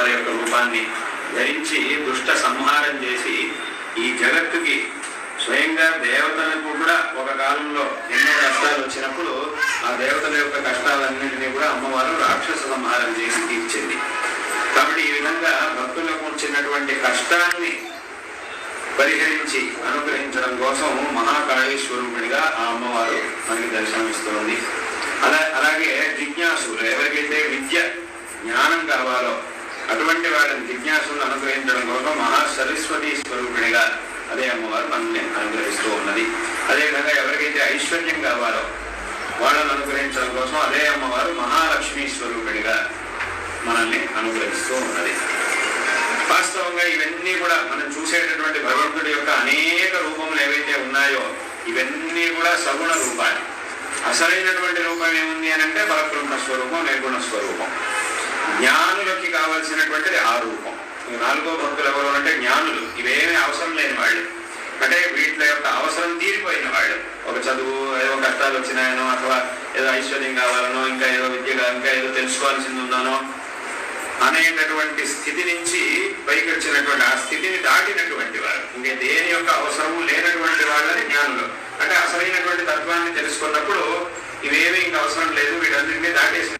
వారి యొక్క రూపాన్ని ధరించి దుష్ట సంహారం చేసి ఈ జగత్తుకి స్వయంగా దేవతలకు కూడా ఒక కాలంలో ఎన్నో కష్టాలు వచ్చినప్పుడు ఆ దేవతల యొక్క కష్టాలన్నింటినీ కూడా అమ్మవారు రాక్షస సంహారం చేసి తీర్చింది. కాబట్టి ఈ విధంగా భక్తులకు వచ్చినటువంటి కష్టాన్ని పరిహరించి అనుగ్రహించడం కోసం మహాకాళీ స్వరూపిణిగా ఆ అమ్మవారు మనకి దర్శనమిస్తుంది. అలాగే జిజ్ఞాసులు ఎవరికైతే విద్య జ్ఞానం కావాలో అటువంటి వాళ్ళని జిజ్ఞాసులను అనుగ్రహించడం కోసం మహాసరస్వతి స్వరూపిణిగా అదే అమ్మవారు మనల్ని అనుగ్రహిస్తూ ఉన్నది. అదేవిధంగా ఎవరికైతే ఐశ్వర్యం కావాలో వాళ్ళని అనుగ్రహించడం కోసం అదే అమ్మవారు మహాలక్ష్మీ స్వరూపిణిగా మనల్ని అనుగ్రహిస్తూ ఉన్నది. వాస్తవంగా ఇవన్నీ కూడా మనం చూసేటటువంటి భగవంతుడి యొక్క అనేక రూపములు ఏవైతే ఉన్నాయో ఇవన్నీ కూడా సగుణ రూపాలు. అసలైనటువంటి రూపం ఏముంది అని అంటే పరబ్రహ్మ స్వరూపం, నిర్గుణ స్వరూపం. జ్ఞానులకి కావలసినటువంటిది ఆ రూపం. నాలుగో భక్తులు ఎవరు అంటే జ్ఞానులు. ఇవేమీ అవసరం లేని వాళ్ళు, అంటే వీటి యొక్క అవసరం తీరిపోయిన వాళ్ళు. ఒక చదువు, ఏదో కష్టాలు వచ్చినాయనో, అథవా ఏదో ఐశ్వర్యం కావాలనో, ఇంకా ఏదో విద్యగా ఇంకా ఏదో తెలుసుకోవాల్సింది ఉందానో అనేటటువంటి స్థితి నుంచి పైకి వచ్చినటువంటి ఆ స్థితిని దాటినటువంటి వారు, ఇంకా దేని యొక్క అవసరము లేనటువంటి వాళ్ళని జ్ఞానులు. అంటే అసలైనటువంటి తత్వాన్ని తెలుసుకున్నప్పుడు ఇవేమీ ఇంకా అవసరం లేదు, వీటన్నింటినీ దాటేసి